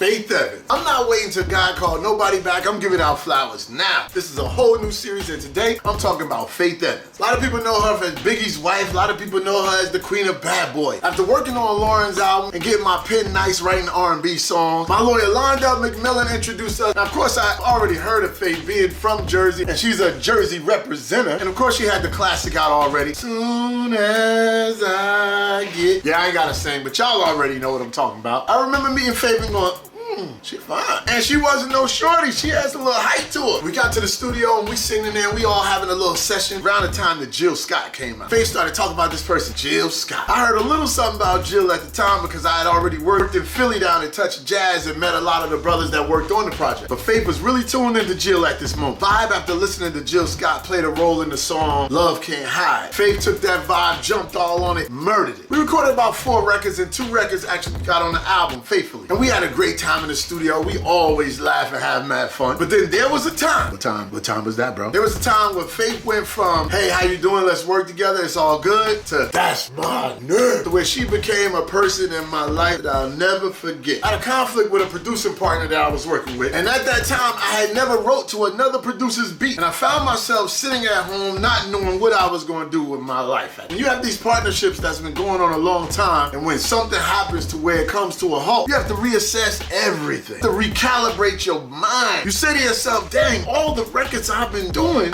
Faith Evans. I'm not waiting till God called nobody back. I'm giving out flowers now. This is a whole new series, and today I'm talking about Faith Evans. A lot of people know her as Biggie's wife. A lot of people know her as the queen of bad boy. After working on Lauren's album and getting my pen nice writing R&B songs, my lawyer Londell McMillan introduced us. Now, of course, I already heard of Faith being from Jersey, and she's a Jersey representative. And of course, she had the classic out already. Soon as I get... Yeah, I ain't gotta sing, but y'all already know what I'm talking about. I remember meeting Faith and going, she fine. And she wasn't no shorty. She has a little height to her. We got to the studio and we singing there. We all having a little session. Around the time that Jill Scott came out, Faith started talking about this person, Jill Scott. I heard a little something about Jill at the time because I had already worked in Philly down in Touch Jazz and met a lot of the brothers that worked on the project. But Faith was really tuned into Jill at this moment. Vibe, after listening to Jill Scott played a role in the song Love Can't Hide. Faith took that vibe, jumped all on it, murdered it. We recorded about 4 records and 2 records actually got on the album, Faithfully. And we had a great time in the studio. We always laugh and have mad fun. But then there was a time. What time was that, bro? There was a time where Faith went from, hey, how you doing? Let's work together. It's all good, to that's my nerd. Where she became a person in my life that I'll never forget. I had a conflict with a producing partner that I was working with. And at that time, I had never wrote to another producer's beat. And I found myself sitting at home not knowing what I was going to do with my life. And you have these partnerships that's been going on a long time. And when something happens to where it comes to a halt, you have to reassess everything. To recalibrate your mind. You say to yourself, dang, all the records I've been doing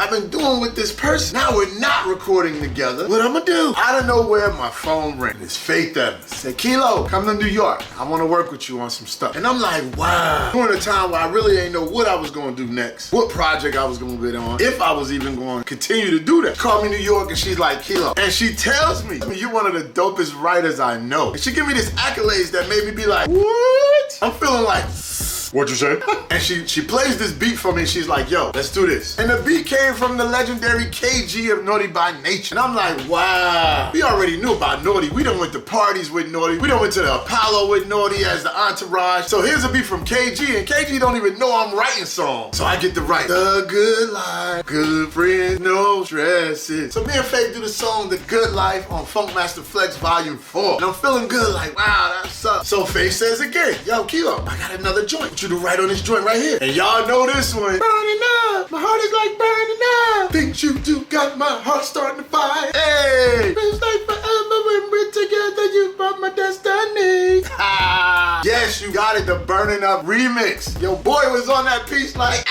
with this person. Now we're not recording together. What I'm gonna do? Out of nowhere, my phone rang. It's Faith Evans. Say, Kilo, come to New York. I wanna work with you on some stuff. And I'm like, wow. During a time where I really ain't know what I was gonna do next, what project I was gonna get on, if I was even gonna continue to do that. Called me New York and she's like, Kilo. And she tells me, you're one of the dopest writers I know. And she give me this accolades that made me be like, what? I'm feeling like, what'd you say? And she plays this beat for me and she's like, yo, let's do this. And the beat came from the legendary KG of Naughty by Nature. And I'm like, wow. We already knew about Naughty. We done went to parties with Naughty. We done went to the Apollo with Naughty as the entourage. So here's a beat from KG, and KG don't even know I'm writing songs. So I get to write The Good Life, good friends, no stresses. So me and Faith do the song The Good Life on Funkmaster Flex Volume 4. And I'm feeling good, like, wow, that sucks. So Faith says again, yo, Kilo, I got another joint. You to write on this joint right here. And y'all know this one. Burning up, my heart is like burning up. Things you do got my heart starting to fire. Hey, feels like forever when we're together. You brought my destiny. Ha! Yes, you got it. The Burning Up remix. Yo, boy was on that piece like.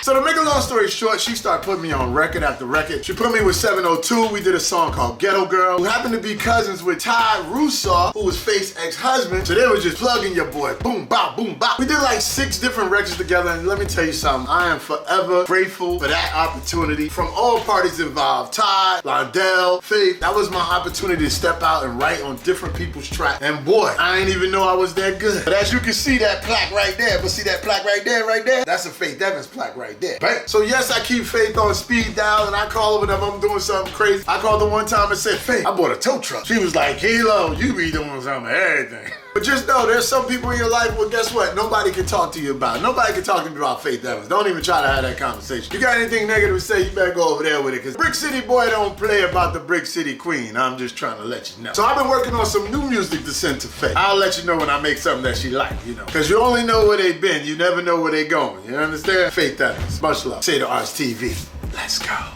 So to make a long story short, she started putting me on record after record. She put me with 702. We did a song called Ghetto Girl, who happened to be cousins with Ty Rusaw, who was Faith's ex-husband. So they were just plugging your boy. Boom, bop, boom, bop. We did like 6 different records together, and let me tell you something. I am forever grateful for that opportunity from all parties involved. Ty, Londell, Faith. That was my opportunity to step out and write on different people's tracks. And boy, I ain't even know I was that good. But as you can see that plaque right there, but see that plaque right there? That's a Faith Evans plaque right there. Bam. So yes, I keep Faith on speed dial, and I call her whenever I'm doing something crazy. I called her one time and said, Faith, I bought a tow truck. She was like, Kilo, you be doing some of everything. But just know, there's some people in your life, well, guess what? Nobody can talk to you about it. Nobody can talk to me about Faith Evans. Don't even try to have that conversation. You got anything negative to say, you better go over there with it, because Brick City boy don't play about the Brick City queen. I'm just trying to let you know. So I've been working on some new music to send to Faith. I'll let you know when I make something that she like, you know. Because you only know where they've been. You never know where they're going. You understand? Faith Evans. Much love. Say to Arts TV. Let's go.